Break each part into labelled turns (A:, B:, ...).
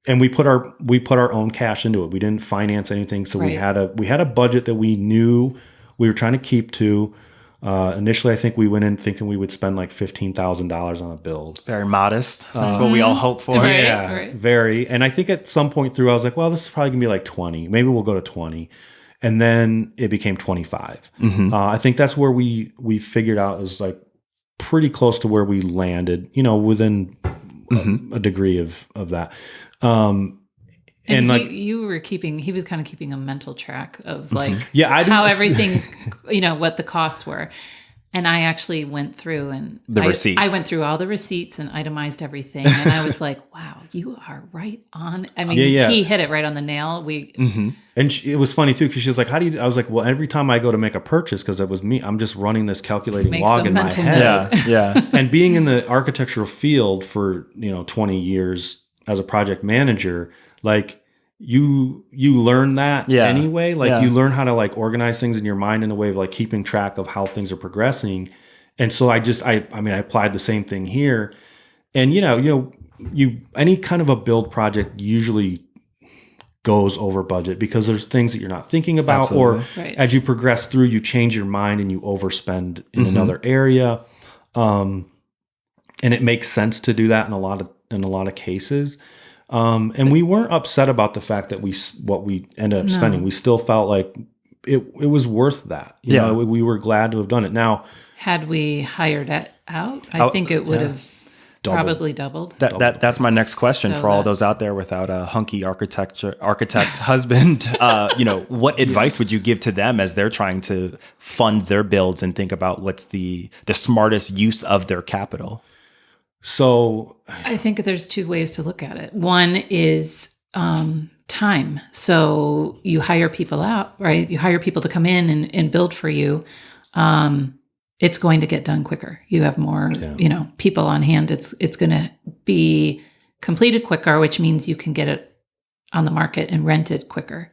A: and we put our own cash into it. We didn't finance anything. So we had a budget that we knew we were trying to keep to. Initially, I think we went in thinking we would spend like $15,000 on a build.
B: Very modest. That's what we all hope for.
A: Right. Very. And I think at some point through, I was like, well, this is probably gonna be like 20. Maybe we'll go to 20. And then it became 25. I think that's where we figured out is like pretty close to where we landed, within a degree of that.
C: And like he was kind of keeping a mental track of like how everything, what the costs were. And I actually went through and
B: receipts.
C: I went through all the receipts and itemized everything. And I was like, wow, you are right on. I mean, he hit it right on the nail.
A: And it was funny too, because she was like, I was like, well, every time I go to make a purchase, because it was me, I'm just running this calculating log in my head.
B: Yeah.
A: And being in the architectural field for, 20 years as a project manager, like you learn that anyway. Like you learn how to like organize things in your mind in a way of like keeping track of how things are progressing. And so I applied the same thing here. And any kind of a build project usually goes over budget because there's things that you're not thinking about, or as you progress through, you change your mind and you overspend in another area. And it makes sense to do that in a lot of cases. And we weren't upset about the fact that what we ended up spending. We still felt like it was worth that. We were glad to have done it. Now,
C: had we hired it out, I think it would have probably doubled.
B: That's my next question for all those out there without a hunky architect husband. What advice would you give to them as they're trying to fund their builds and think about what's the smartest use of their capital?
A: So
C: I think there's two ways to look at it. One is time. So you hire people out, right? You hire people to come in and build for you. It's going to get done quicker. You have more, people on hand. It's going to be completed quicker, which means you can get it on the market and rent it quicker.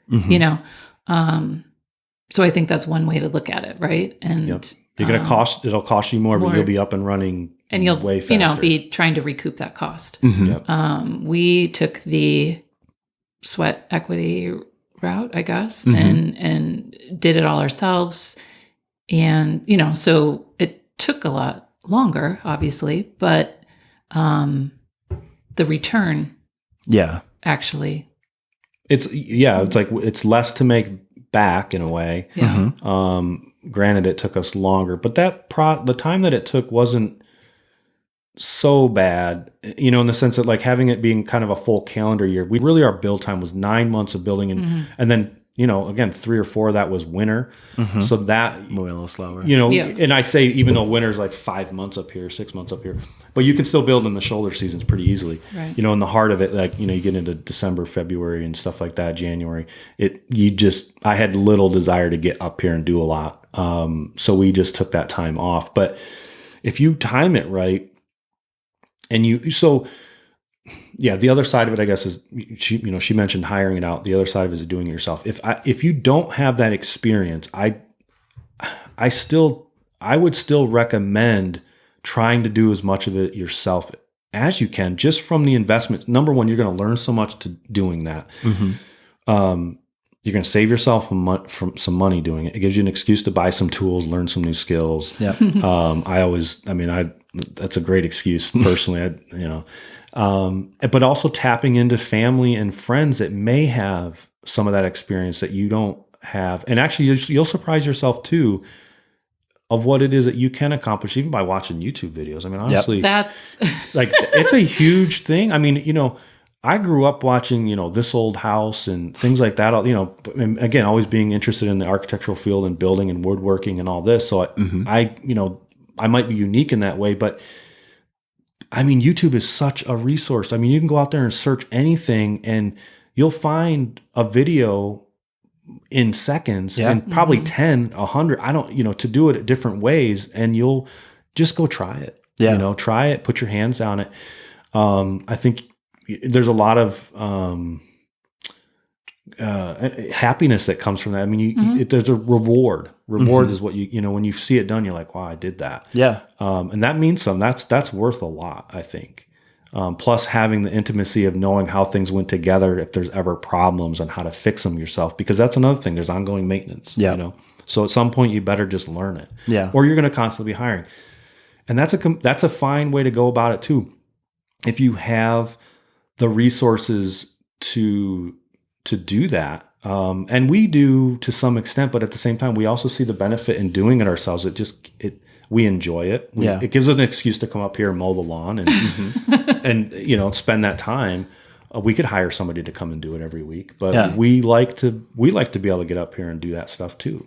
C: So I think that's one way to look at it, right? And
A: you're going to it'll cost you more, but you'll be up and running. And you'll way faster.
C: Be trying to recoup that cost. We took the sweat equity route, I guess, and did it all ourselves. And, so it took a lot longer, obviously, but the return actually.
A: It's like it's less to make back in a way. Granted, it took us longer, but the time that it took wasn't so bad, in the sense that like having it being kind of a full calendar year. Our build time was 9 months of building, and then again 3 or 4 of that was winter, so that
B: a little slower.
A: And I say even though winter's like 5 months up here, 6 months up here, but you can still build in the shoulder seasons pretty easily.
C: Right.
A: In the heart of it, like you get into December, February, and stuff like that, January. I had little desire to get up here and do a lot, so we just took that time off. But if you time it right. And the other side of it, I guess, is she mentioned hiring it out. The other side of it is doing it yourself. If you don't have that experience, I would still recommend trying to do as much of it yourself as you can, just from the investment. Number one, you're going to learn so much to doing that. You're going to save yourself from some money doing it. It gives you an excuse to buy some tools, learn some new skills. That's a great excuse personally, but also tapping into family and friends that may have some of that experience that you don't have. And actually you'll surprise yourself too of what it is that you can accomplish even by watching YouTube videos. I mean, honestly,
C: that's
A: like, it's a huge thing. I mean, I grew up watching, This Old House and things like that, and again, always being interested in the architectural field and building and woodworking and all this. So I might be unique in that way, but I mean, YouTube is such a resource. I mean, you can go out there and search anything and you'll find a video in seconds and probably 10, 100, to do it at different ways. And you'll just go try it, try it, put your hands on it. I think there's a lot of happiness that comes from that. I mean, there's a reward. Reward is what when you see it done, you're like, wow, I did that.
B: Yeah.
A: And that means something. That's worth a lot, I think. plus having the intimacy of knowing how things went together if there's ever problems and how to fix them yourself, because that's another thing. There's ongoing maintenance.
B: Yeah.
A: You know, so at some point you better just learn it.
B: Yeah.
A: Or you're going to constantly be hiring, and that's a fine way to go about it too. If you have the resources to do that, and we do to some extent, but at the same time, we also see the benefit in doing it ourselves. We enjoy it. It gives us an excuse to come up here and mow the lawn and and spend that time. We could hire somebody to come and do it every week, but we like to be able to get up here and do that stuff too.